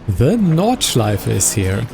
The Nordschleife is here.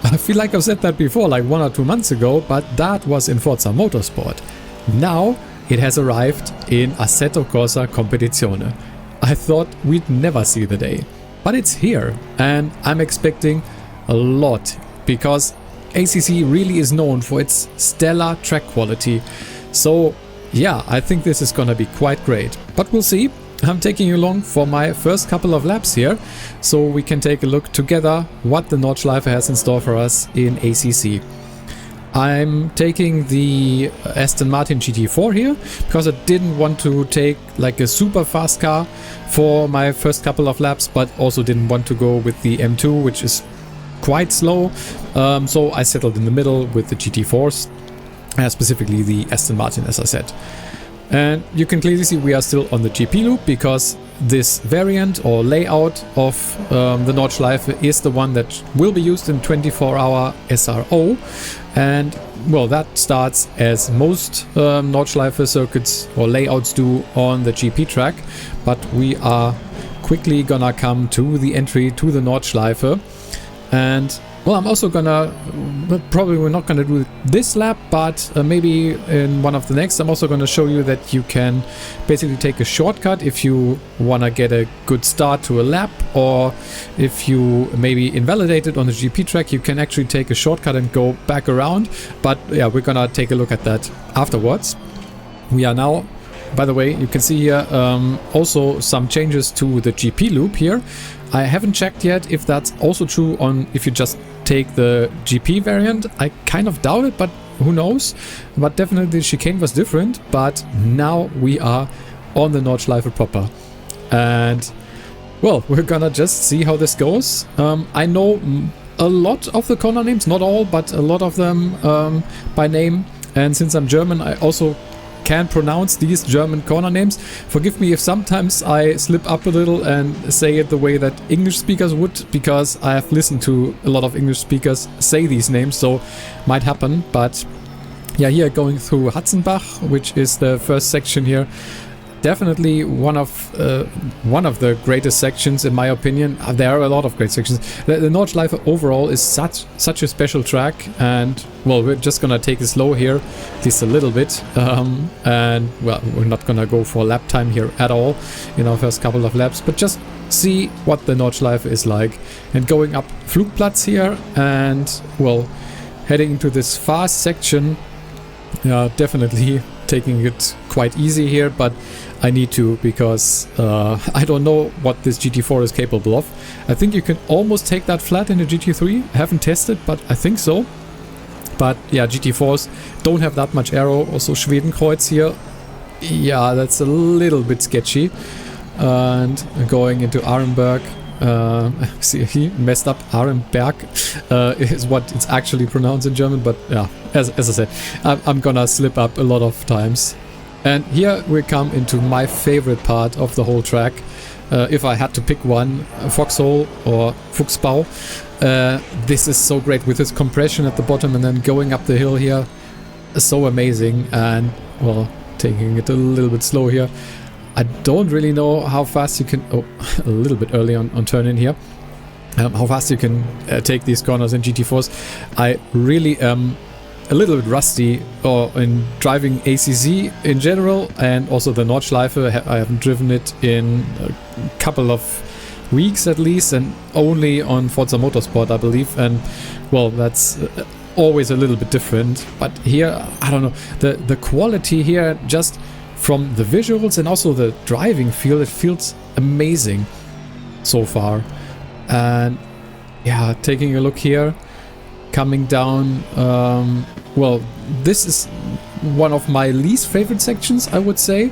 I feel like I've said that before, like 1 or 2 months ago, but that was in Forza Motorsport. Now it has arrived in Assetto Corsa Competizione. I thought we'd never see the day, but it's here and I'm expecting a lot because ACC really is known for its stellar track quality. So yeah, I think this is gonna be quite great, but we'll see. I'm taking you along for my first couple of laps here, so we can take a look together what the Nordschleife has in store for us in ACC. I'm taking the Aston Martin GT4 here, because I didn't want to take like a super fast car for my first couple of laps, but also didn't want to go with the M2, which is quite slow, so I settled in the middle with the GT4s, specifically the Aston Martin, as I said. And you can clearly see we are still on the GP loop because this variant or layout of the Nordschleife is the one that will be used in 24-hour SRO. And well, that starts as most Nordschleife circuits or layouts do on the GP track. But we are quickly gonna come to the entry to the Nordschleife. And well, I'm also gonna, probably we're not gonna do this lap, but maybe in one of the next, I'm also gonna show you that you can basically take a shortcut if you wanna get a good start to a lap, or if you maybe invalidated on the GP track, you can actually take a shortcut and go back around. But yeah, we're gonna take a look at that afterwards. We are now, by the way, you can see here also some changes to the GP loop here. I haven't checked yet if that's also true on if you just take the GP variant. I kind of doubt it, but who knows. But definitely the chicane was different, but now we are on the Nordschleife proper. And well, we're gonna just see how this goes. I know a lot of the corner names, not all, but a lot of them by name. And since I'm German, I also can pronounce these German corner names. Forgive me if sometimes I slip up a little and say it the way that English speakers would, because I have listened to a lot of English speakers say these names, so might happen. But yeah, here going through Hatzenbach, which is the first section here. Definitely one of the greatest sections in my opinion. There are a lot of great sections. The Nordschleife overall is such a special track, and well, we're just gonna take it slow here, at least a little bit, and well, we're not gonna go for lap time here at all in our first couple of laps, but just see what the Nordschleife is like. And going up Flugplatz here, and well, heading into this fast section. Yeah, definitely taking it quite easy here, but I need to, because I don't know what this GT4 is capable of. I think you can almost take that flat in the GT3. I haven't tested, but I think so. But yeah, GT4s don't have that much aero. Also Schwedenkreuz here. Yeah, that's a little bit sketchy. And going into Arenberg. See, he messed up. Arenberg is what it's actually pronounced in German, but yeah, as I said, I'm gonna slip up a lot of times. And here we come into my favorite part of the whole track. If I had to pick one, Foxhole or Fuchsbau. This is so great with this compression at the bottom and then going up the hill here. So amazing. And well, taking it a little bit slow here. I don't really know how fast you can... Oh, a little bit early on turn in here. How fast you can take these corners in GT4s. I really am a little bit rusty in driving ACC in general, and also the Nordschleife. I haven't driven it in a couple of weeks at least, and only on Forza Motorsport, I believe. And well, that's always a little bit different. But here, I don't know. The quality here, just from the visuals and also the driving feel, it feels amazing so far. And yeah, taking a look here, coming down, well, this is one of my least favorite sections, I would say,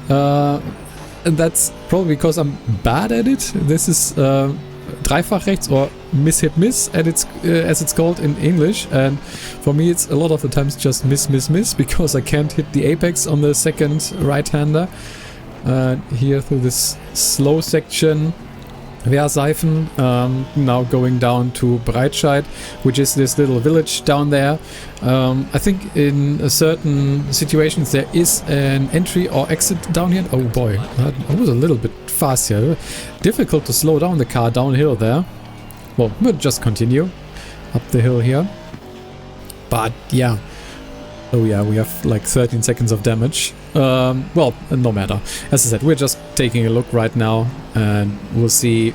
and that's probably because I'm bad at it. This is Dreifach rechts, or miss hit miss as it's called in English, and for me it's a lot of the times just miss because I can't hit the apex on the second right-hander. Here through this slow section, Wehrseifen, now going down to Breitscheid, which is this little village down there. I think in certain situations there is an entry or exit down here. Oh boy, that was a little bit fast here. Difficult to slow down the car downhill there. well, we'll just continue up the hill here. But yeah. Oh yeah, we have like 13 seconds of damage. Well, no matter. As I said, we're just taking a look right now, and we'll see.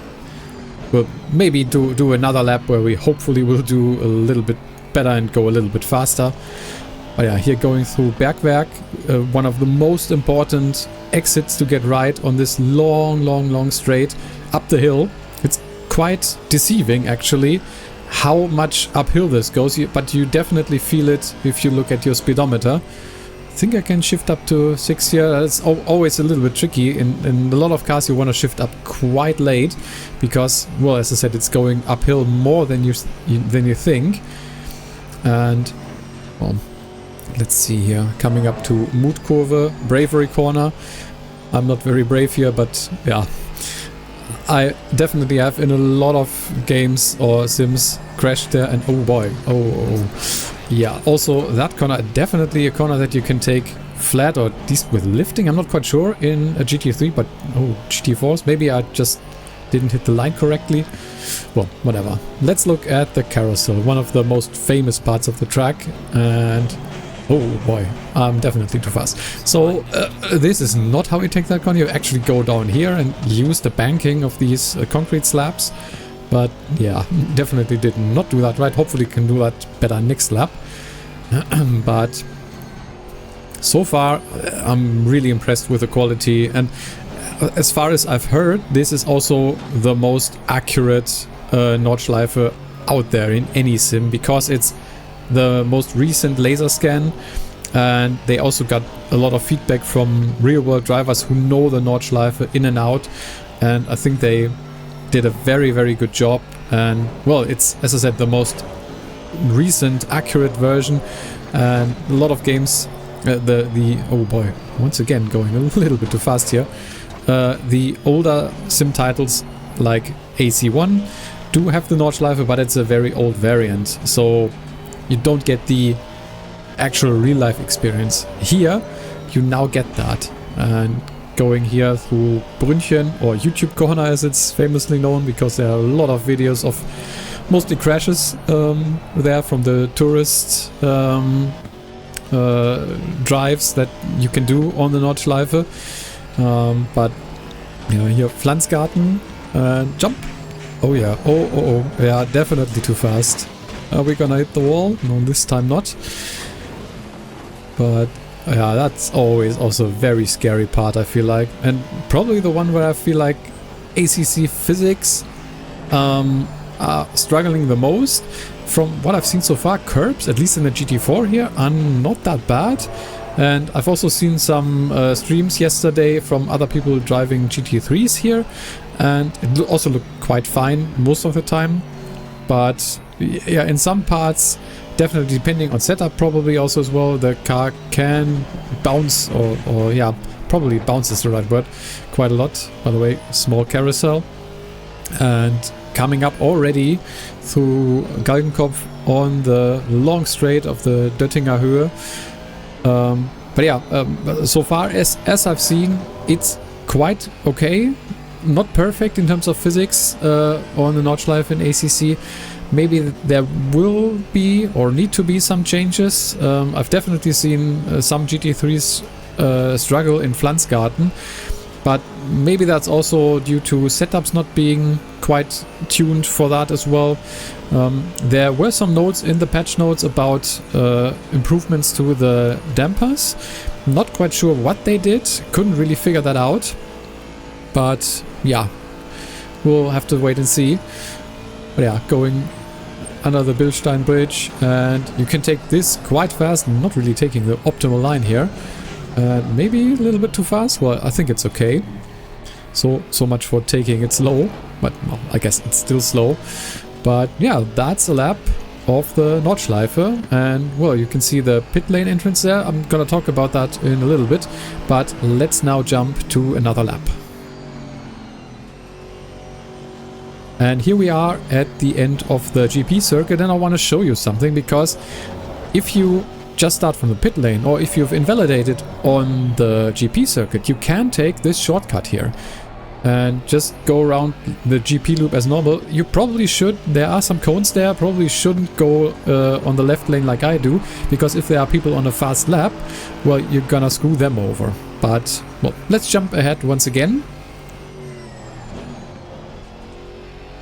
We'll maybe do another lap where we hopefully will do a little bit better and go a little bit faster. But yeah, here going through Bergwerk, one of the most important exits to get right on this long straight up the hill. It's quite deceiving actually how much uphill this goes, but you definitely feel it if you look at your speedometer. I think I can shift up to 6 here. That's always a little bit tricky. In a lot of cars you want to shift up quite late because, well, as I said, it's going uphill more than you think. And, well, let's see here. Coming up to Mutkurve, Bravery Corner. I'm not very brave here, but yeah. I definitely have in a lot of games or sims crashed there, and oh boy, oh yeah. Also that corner, definitely a corner that you can take flat or at least with lifting. I'm not quite sure in a GT3, but oh, GT4s, maybe I just didn't hit the line correctly. Well, whatever. Let's look at the carousel, one of the most famous parts of the track, and oh boy, I'm definitely too fast. So this is not how you take that corner. You actually go down here and use the banking of these concrete slabs. But yeah, definitely did not do that right. Hopefully can do that better next lap. But so far I'm really impressed with the quality, and as far as I've heard, this is also the most accurate Nordschleife out there in any sim, because it's the most recent laser scan, and they also got a lot of feedback from real-world drivers who know the Nordschleife in and out, and I think they did a very good job. And well, it's, as I said, the most recent accurate version, and a lot of games oh boy, once again going a little bit too fast here. The older sim titles like AC1 do have the Nordschleife, but it's a very old variant, so you don't get the actual real-life experience. Here, you now get that. And going here through Brünnchen, or YouTube Corner as it's famously known, because there are a lot of videos of mostly crashes there from the tourist drives that you can do on the Nordschleife. But yeah, here Pflanzgarten, jump. Oh yeah, oh, yeah, definitely too fast. Are we gonna hit the wall? No, this time not. But yeah, that's always also a very scary part, I feel like. And probably the one where I feel like ACC physics are struggling the most. From what I've seen so far, curbs, at least in the GT4 here, are not that bad. And I've also seen some streams yesterday from other people driving GT3s here, and it also looked quite fine most of the time. But yeah, in some parts, definitely depending on setup probably also as well, the car can bounce, or yeah, probably bounce is the right word, quite a lot. By the way, small carousel. And coming up already through Galgenkopf on the long straight of the Döttinger Höhe. But yeah, so far as I've seen, it's quite okay. Not perfect in terms of physics on the Nordschleife in ACC. Maybe there will be or need to be some changes. I've definitely seen some GT3s struggle in Pflanzgarten, but maybe that's also due to setups not being quite tuned for that as well. There were some notes in the patch notes about improvements to the dampers. Not quite sure what they did, couldn't really figure that out. But yeah, we'll have to wait and see. But yeah, going under the Bilstein Bridge, and you can take this quite fast, not really taking the optimal line here. Maybe a little bit too fast. Well, I think it's okay. So much for taking it slow, but well, I guess it's still slow. But yeah, that's a lap of the Nordschleife, and well, you can see the pit lane entrance there. I'm gonna talk about that in a little bit, but let's now jump to another lap. And here we are at the end of the GP circuit, and I want to show you something, because if you just start from the pit lane, or if you've invalidated on the GP circuit, you can take this shortcut here. and just go around the GP loop as normal. You probably should, there are some cones there, probably shouldn't go on the left lane like I do, because if there are people on a fast lap, well, you're gonna screw them over. But, well, let's jump ahead once again.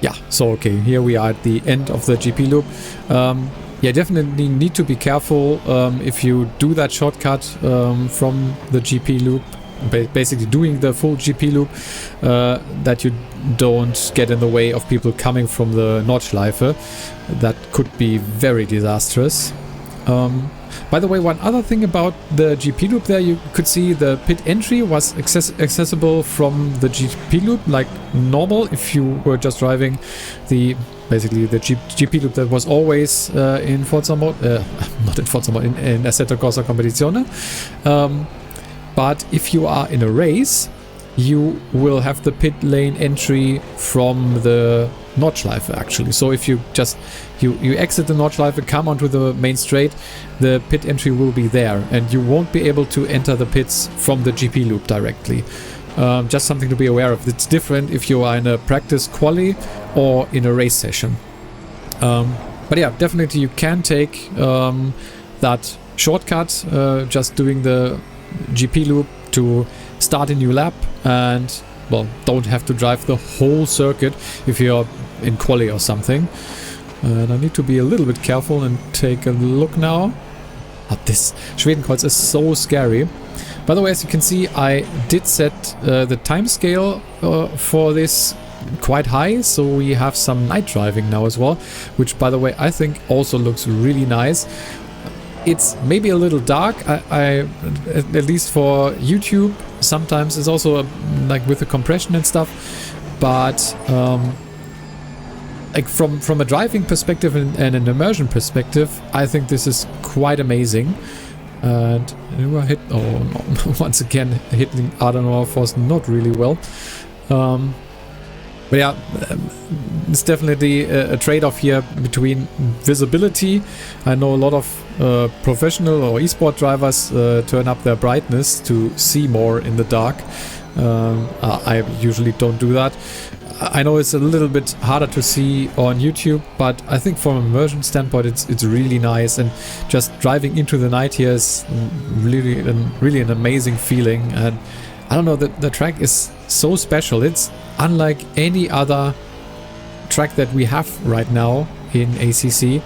Yeah, so okay, here we are at the end of the GP loop. Yeah, definitely need to be careful if you do that shortcut from the GP loop, basically doing the full GP loop, that you don't get in the way of people coming from the NORDSCHLEIFE. That could be very disastrous. By the way, one other thing about the GP loop there, you could see the pit entry was accessible from the GP loop like normal if you were just driving the basically the GP loop that was always in Forza mode, not in Forza mode, in Assetto Corsa Competizione. But if you are in a race, you will have the pit lane entry from the NORDSCHLEIFE actually. So if you just you exit the NORDSCHLEIFE, come onto the main straight, the pit entry will be there, and you won't be able to enter the pits from the GP loop directly. Just something to be aware of. It's different if you are in a practice quali or in a race session. But yeah, definitely you can take that shortcut, just doing the GP loop to start a new lap, and well, don't have to drive the whole circuit if you're in quali or something. And I need to be a little bit careful and take a look now. Oh, this Schwedenkreuz is so scary. By the way, as you can see, I did set the time scale for this quite high, so we have some night driving now as well, which by the way I think also looks really nice. It's maybe a little dark, I at least for YouTube. Sometimes it's also like with the compression and stuff, but like from a driving perspective and an immersion perspective, I think this is quite amazing. And we were hit, oh no, once again hitting Adenauer Force not really well. But yeah, it's definitely a trade-off here between visibility. I know a lot of professional or esport drivers turn up their brightness to see more in the dark. I usually don't do that. I know it's a little bit harder to see on YouTube, but I think from an immersion standpoint it's really nice, and just driving into the night here is really an amazing feeling. And I don't know, the track is so special. It's unlike any other track that we have right now in ACC,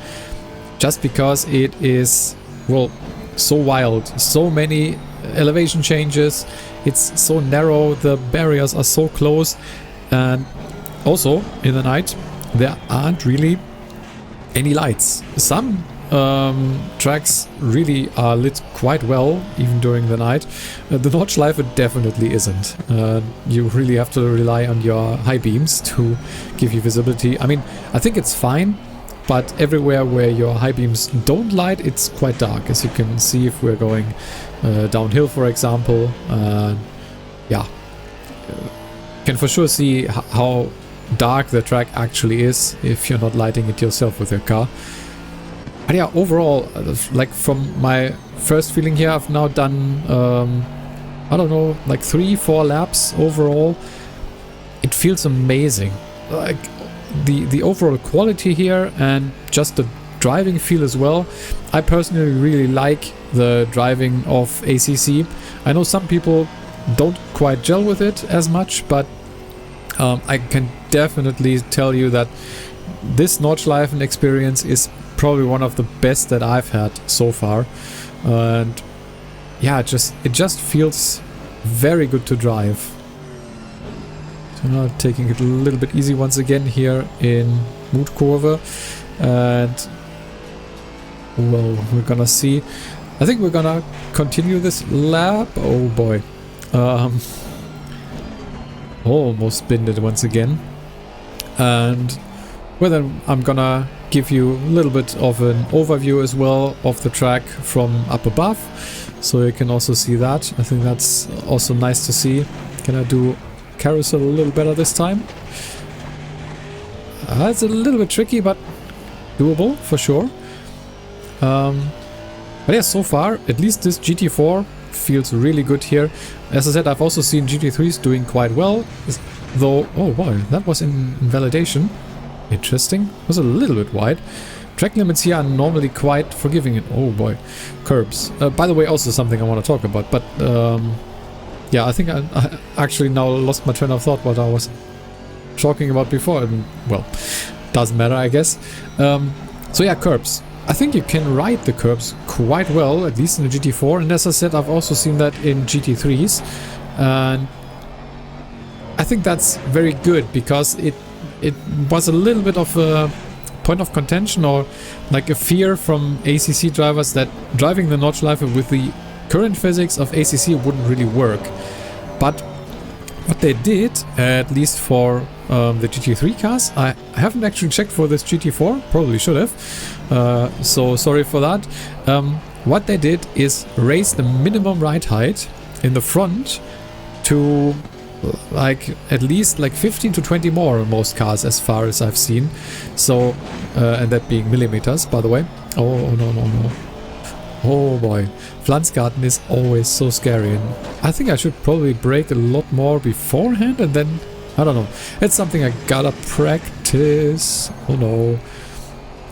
just because it is, well, so wild, so many elevation changes, it's so narrow, the barriers are so close, and also in the night there aren't really any lights. Some tracks really are lit quite well even during the night. The NORDSCHLEIFE definitely isn't. You really have to rely on your high beams to give you visibility. I mean, I think it's fine, but everywhere where your high beams don't light, it's quite dark, as you can see if we're going downhill, for example. Yeah, can for sure see how dark the track actually is if you're not lighting it yourself with your car. But yeah, overall, like from my first feeling here, I've now done, I don't know, like 3-4 laps overall. It feels amazing. Like the overall quality here and just the driving feel as well. I personally really like the driving of ACC. I know some people don't quite gel with it as much, but I can definitely tell you that this NORDSCHLEIFE experience is probably one of the best that I've had so far. And yeah, it just feels very good to drive. So now taking it a little bit easy once again here in Mutkurve, and well, we're gonna see. I think we're gonna continue this lap. Oh boy. Almost binned it once again. And well, then I'm gonna give you a little bit of an overview as well of the track from up above, so you can also see that. I think that's also nice to see. Can I do carousel a little better this time? It's a little bit tricky, but doable for sure. But yeah, so far at least this GT4 feels really good here. As I said, I've also seen GT3s doing quite well. though. Oh boy, that was in validation. Interesting. Was a little bit wide. Track limits here are normally quite forgiving. Oh boy, curbs. By the way, also something I want to talk about. But yeah, I think I actually now lost my train of thought what I was talking about before. And well, doesn't matter, I guess. So yeah, curbs. I think you can ride the curbs quite well, at least in the GT4. And as I said, I've also seen that in GT3s. And I think that's very good because it was a little bit of a point of contention or like a fear from ACC drivers that driving the Nordschleife with the current physics of ACC wouldn't really work. But what they did, at least for the GT3 cars, I haven't actually checked for this GT4, probably should have, so sorry for that. What they did is raise the minimum ride height in the front to like at least like 15 to 20 more on most cars as far as I've seen. So and that being millimeters, by the way. Oh no. Oh boy, Pflanzgarten is always so scary, and I think I should probably brake a lot more beforehand, and then I don't know, it's something I gotta practice. Oh no,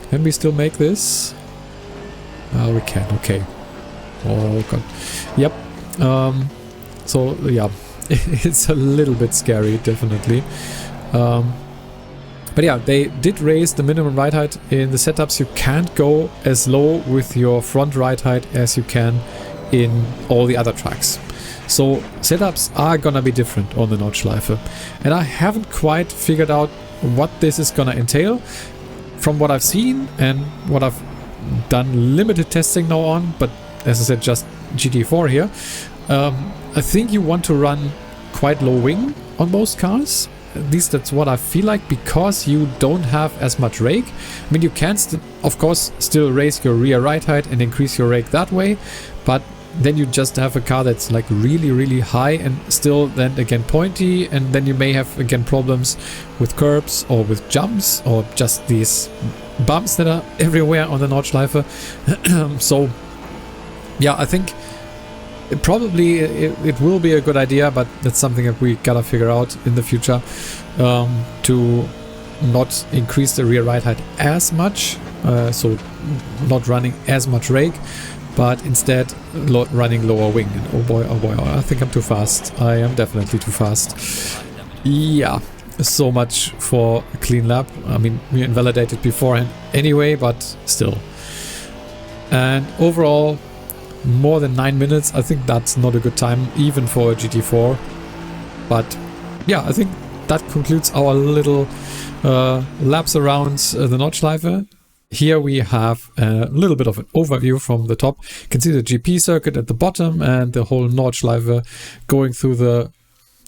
can we still make this? We can. Okay. Oh god. Yep. So yeah, it's a little bit scary, definitely. But yeah, they did raise the minimum ride height in the setups. You can't go as low with your front ride height as you can in all the other tracks. So setups are gonna be different on the Nordschleife. And I haven't quite figured out what this is gonna entail. From what I've seen and what I've done limited testing now on, but as I said, just GT4 here. I think you want to run quite low wing on most cars. At least that's what I feel like, because you don't have as much rake. I mean, you can of course still raise your rear ride height and increase your rake that way, but then you just have a car that's like really high and still then again pointy, and then you may have again problems with curbs or with jumps or just these bumps that are everywhere on the Nordschleife. So yeah, I think probably it will be a good idea, but that's something that we gotta figure out in the future, to not increase the rear ride height as much, so not running as much rake, but instead running lower wing. And oh boy, I think I'm too fast. I am definitely too fast. Yeah, so much for a clean lap. I mean, we invalidated beforehand anyway, but still. And overall, more than 9 minutes. I think that's not a good time even for a GT4. But yeah, I think that concludes our little laps around the Nordschleife. Here we have a little bit of an overview from the top. You can see the GP circuit at the bottom and the whole Nordschleife going through the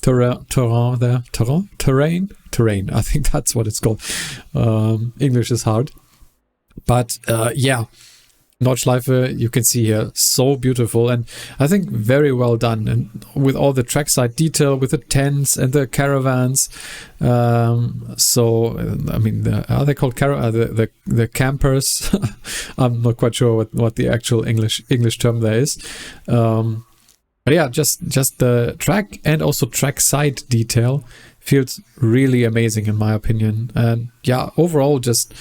terrain. I think that's what it's called. English is hard. But yeah, Nordschleife, you can see here, so beautiful, and I think very well done, and with all the trackside detail, with the tents and the caravans. So I mean, are they called the campers? I'm not quite sure what the actual English term there is. But yeah, just the track and also trackside detail feels really amazing in my opinion. And yeah, overall, just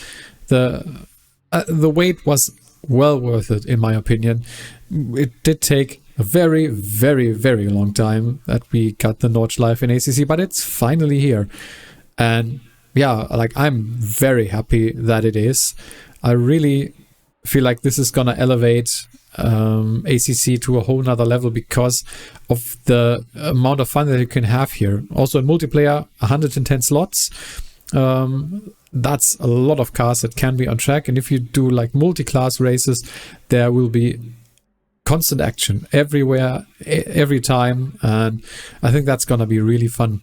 the wait was well worth it in my opinion. It did take a very long time that we got the Nordschleife in ACC, but it's finally here. And yeah, like, I'm very happy that it is. I really feel like this is gonna elevate ACC to a whole nother level because of the amount of fun that you can have here. Also in multiplayer, 110 slots. That's a lot of cars that can be on track, and if you do like multi-class races, there will be constant action everywhere, every time, and I think that's gonna be really fun.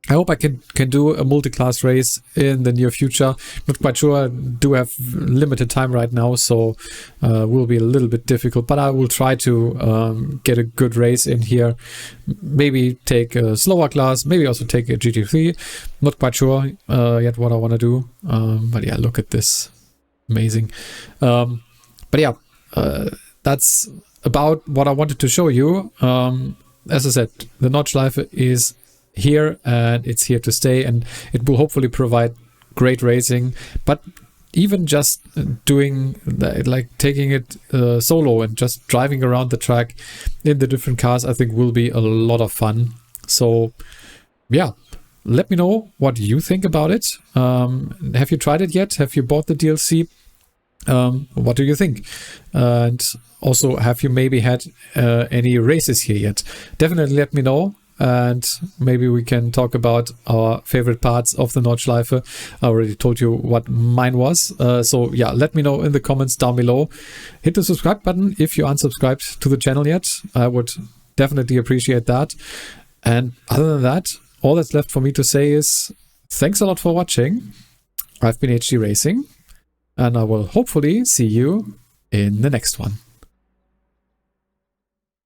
I hope I can do a multi-class race in the near future. Not quite sure. I do have limited time right now, so will be a little bit difficult, but I will try to get a good race in here. Maybe take a slower class, maybe also take a GT3. Not quite sure yet what I want to do. But yeah, look at this. Amazing. But yeah, that's about what I wanted to show you. As I said, the Nordschleife is here and it's here to stay, and it will hopefully provide great racing. But even just doing that, like taking it solo and just driving around the track in the different cars, I think will be a lot of fun. So yeah, let me know what you think about it. Have you tried it yet? Have you bought the DLC? What do you think? And also, have you maybe had any races here yet? Definitely let me know, and maybe we can talk about our favorite parts of the Nordschleife. I already told you what mine was. So yeah, let me know in the comments down below. Hit the subscribe button if you unsubscribed to the channel yet. I would definitely appreciate that. And other than that, all that's left for me to say is thanks a lot for watching. I've been HD Racing, and I will hopefully see you in the next one.